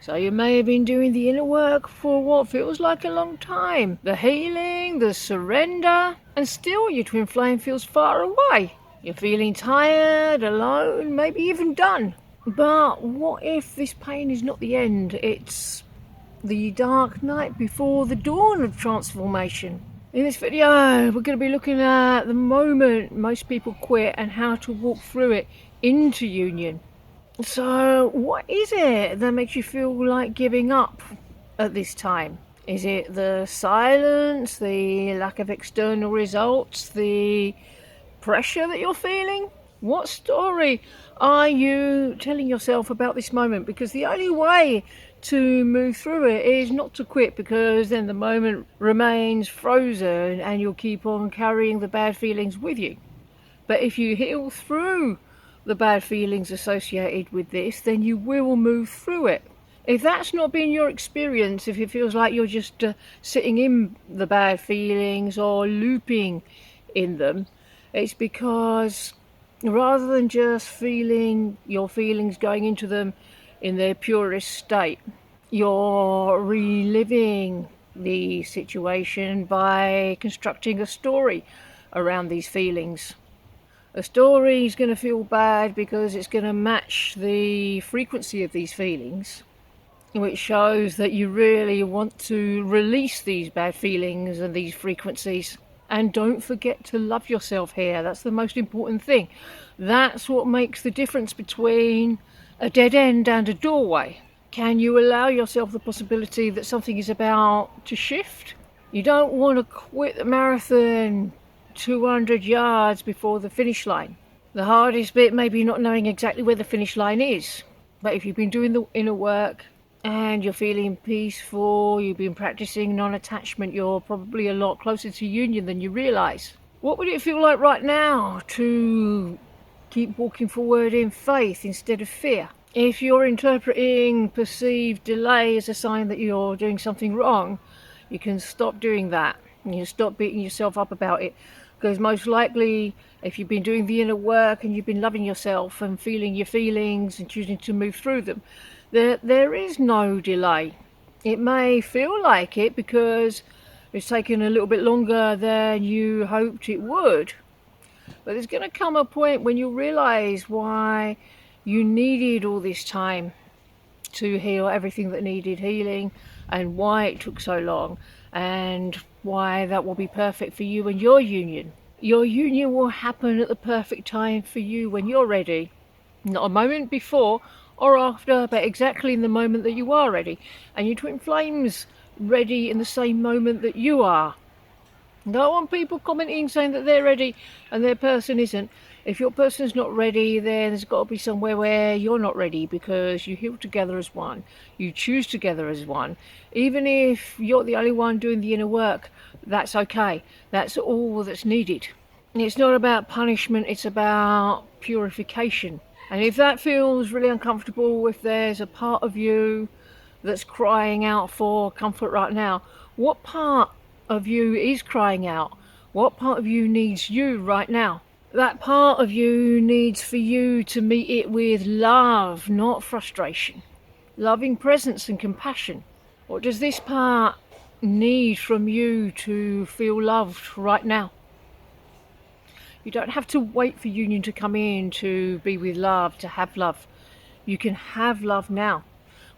So you may have been doing the inner work for what feels like a long time. The healing, the surrender, and still your twin flame feels far away. You're feeling tired, alone, maybe even done. But what if this pain is not the end? It's the dark night before the dawn of transformation. In this video, we're going to be looking at the moment most people quit and how to walk through it into union. So, what is it that makes you feel like giving up at this time? Is it the silence, the lack of external results, the pressure that you're feeling? What story are you telling yourself about this moment? Because the only way to move through it is not to quit, because then the moment remains frozen and you'll keep on carrying the bad feelings with you. But if you heal through the bad feelings associated with this, then you will move through it. If that's not been your experience, if it feels like you're just sitting in the bad feelings or looping in them, it's because rather than just feeling your feelings, going into them in their purest state, you're reliving the situation by constructing a story around these feelings. A story is going to feel bad because it's going to match the frequency of these feelings, which shows that you really want to release these bad feelings and these frequencies. And don't forget to love yourself here. That's the most important thing. That's what makes the difference between a dead end and a doorway. Can you allow yourself the possibility that something is about to shift? You don't want to quit the marathon 200 yards before the finish line. The hardest bit may be not knowing exactly where the finish line is. But if you've been doing the inner work and you're feeling peaceful, you've been practicing non-attachment, you're probably a lot closer to union than you realise. What would it feel like right now to keep walking forward in faith instead of fear? If you're interpreting perceived delay as a sign that you're doing something wrong, you can stop doing that. You can stop beating yourself up about it. Because most likely, if you've been doing the inner work and you've been loving yourself and feeling your feelings and choosing to move through them, there is no delay. It may feel like it because it's taken a little bit longer than you hoped it would. But there's going to come a point when you'll realise why you needed all this time to heal everything that needed healing, and why it took so long, and why that will be perfect for you and your union. Your union will happen at the perfect time for you when you're ready. Not a moment before or after, but exactly in the moment that you are ready. And your twin flames ready in the same moment that you are. Don't want people commenting saying that they're ready and their person isn't. If your person's not ready, then there's got to be somewhere where you're not ready, because you heal together as one. You choose together as one. Even if you're the only one doing the inner work, that's okay. That's all that's needed. It's not about punishment, it's about purification. And if that feels really uncomfortable, if there's a part of you that's crying out for comfort right now, what part of you is crying out? What part of you needs you right now? That part of you needs for you to meet it with love, not frustration. Loving presence and compassion. What does this part need from you to feel loved right now? You don't have to wait for union to come in to be with love, to have love. You can have love now,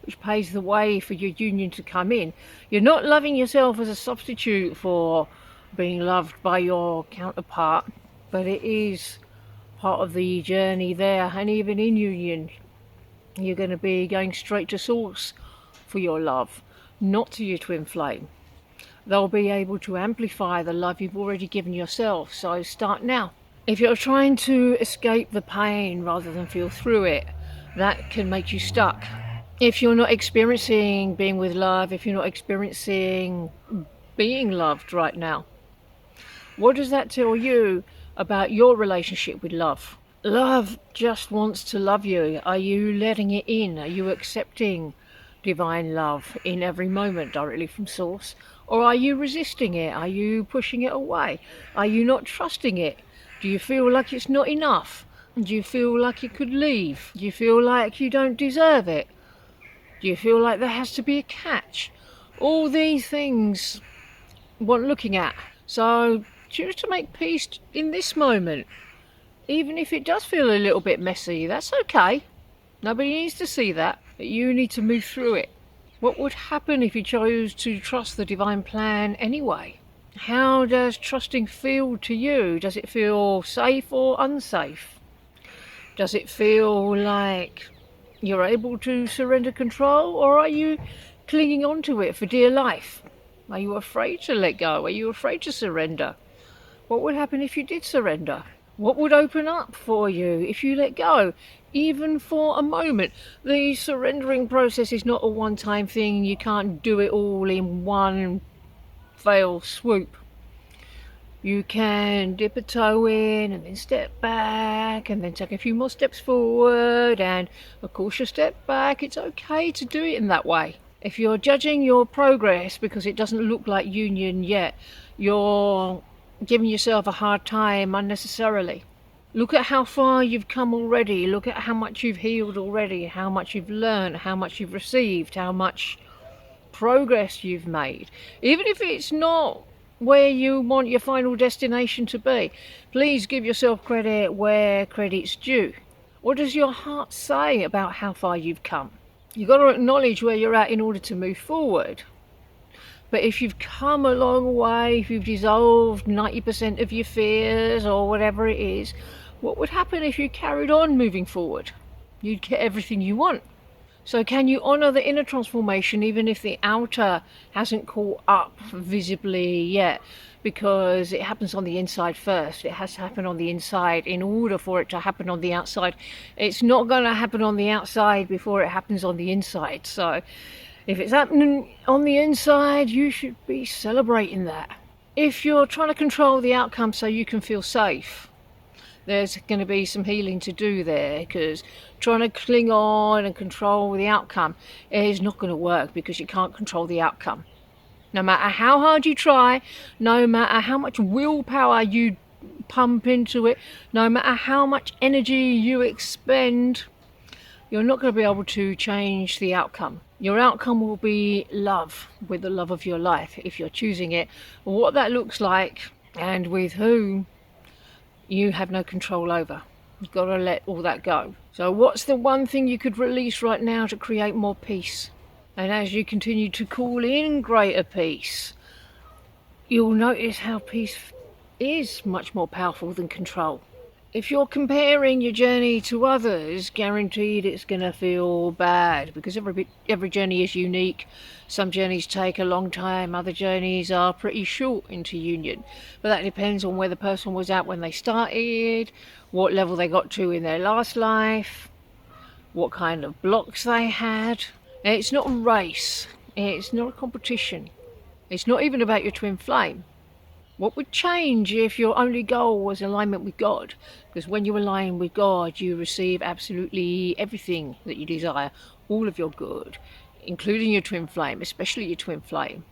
which paves the way for your union to come in. You're not loving yourself as a substitute for being loved by your counterpart, but it is part of the journey there. And even in union, you're going to be going straight to source for your love, not to your twin flame. They'll be able to amplify the love you've already given yourself, so start now. If you're trying to escape the pain rather than feel through it, that can make you stuck. If you're not experiencing being with love, if you're not experiencing being loved right now, what does that tell you about your relationship with love? Love just wants to love you. Are you letting it in? Are you accepting divine love in every moment directly from source? Or are you resisting it? Are you pushing it away? Are you not trusting it? Do you feel like it's not enough? Do you feel like it could leave? Do you feel like you don't deserve it? Do you feel like there has to be a catch? All these things want looking at. So choose to make peace in this moment. Even if it does feel a little bit messy, that's okay. Nobody needs to see that, but you need to move through it. What would happen if you chose to trust the divine plan anyway? How does trusting feel to you? Does it feel safe or unsafe? Does it feel like you're able to surrender control, or are you clinging on to it for dear life? Are you afraid to let go? Are you afraid to surrender? What would happen if you did surrender? What would open up for you if you let go, even for a moment? The surrendering process is not a one-time thing. You can't do it all in one fell swoop. You can dip a toe in and then step back and then take a few more steps forward and a cautious step back. It's okay to do it in that way. If you're judging your progress because it doesn't look like union yet, you're giving yourself a hard time unnecessarily. Look at how far you've come already. Look at how much you've healed already, how much you've learned, how much you've received, how much progress you've made. Even if it's not where you want your final destination to be, please give yourself credit where credit's due. What does your heart say about how far you've come? You've got to acknowledge where you're at in order to move forward. But if you've come a long way, if you've dissolved 90% of your fears or whatever it is, what would happen if you carried on moving forward? You'd get everything you want. So can you honour the inner transformation even if the outer hasn't caught up visibly yet? Because it happens on the inside first. It has to happen on the inside in order for it to happen on the outside. It's not going to happen on the outside before it happens on the inside. So if it's happening on the inside, you should be celebrating that. If you're trying to control the outcome so you can feel safe, there's going to be some healing to do there, because trying to cling on and control the outcome is not going to work, because you can't control the outcome. No matter how hard you try, no matter how much willpower you pump into it, no matter how much energy you expend, you're not going to be able to change the outcome. Your outcome will be love, with the love of your life, if you're choosing it. What that looks like and with whom, you have no control over. You've got to let all that go. So what's the one thing you could release right now to create more peace? And as you continue to call in greater peace, you'll notice how peace is much more powerful than control. If you're comparing your journey to others, guaranteed it's going to feel bad, because every journey is unique. Some journeys take a long time, other journeys are pretty short into union. But that depends on where the person was at when they started, what level they got to in their last life, what kind of blocks they had. It's not a race, it's not a competition. It's not even about your twin flame. What would change if your only goal was alignment with God? Because when you align with God, you receive absolutely everything that you desire, all of your good, including your twin flame, especially your twin flame.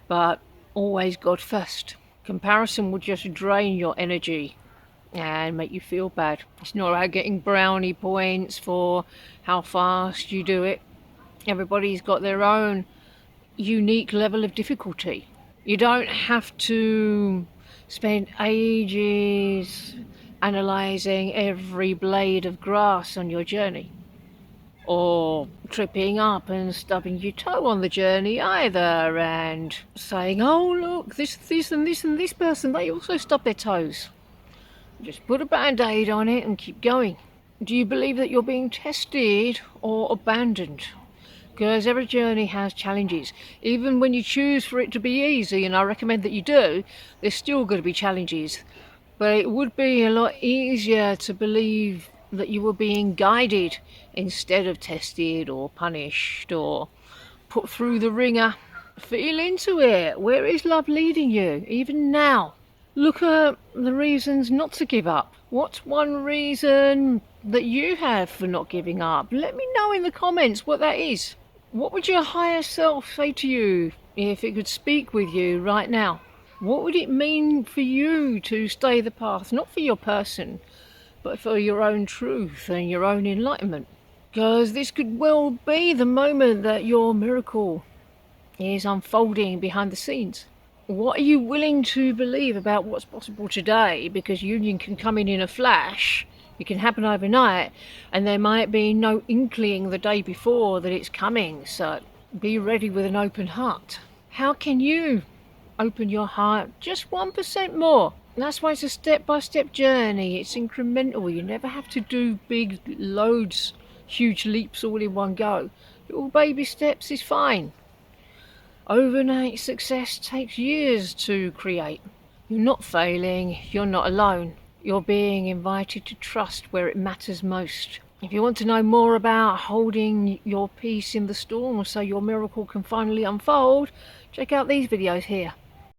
But always God first. Comparison would just drain your energy and make you feel bad. It's not about getting brownie points for how fast you do it. Everybody's got their own unique level of difficulty. You don't have to spend ages analysing every blade of grass on your journey, or tripping up and stubbing your toe on the journey either, and saying, oh look, this and this person, they also stubbed their toes. Just put a band-aid on it and keep going. Do you believe that you're being tested or abandoned? Because every journey has challenges. Even when you choose for it to be easy, and I recommend that you do, there's still going to be challenges. But it would be a lot easier to believe that you were being guided instead of tested or punished or put through the ringer. Feel into it. Where is love leading you, even now? Look at the reasons not to give up. What's one reason that you have for not giving up? Let me know in the comments what that is. What would your higher self say to you if it could speak with you right now? What would it mean for you to stay the path, not for your person, but for your own truth and your own enlightenment? Because this could well be the moment that your miracle is unfolding behind the scenes. What are you willing to believe about what's possible today? Because union can come in a flash, it can happen overnight, and there might be no inkling the day before that it's coming, so be ready with an open heart. How can you open your heart just 1% more? That's why it's a step-by-step journey. It's incremental. You never have to do big loads, huge leaps all in one go. Little baby steps is fine. Overnight success takes years to create. You're not failing, you're not alone. You're being invited to trust where it matters most. If you want to know more about holding your peace in the storm so your miracle can finally unfold, check out these videos here.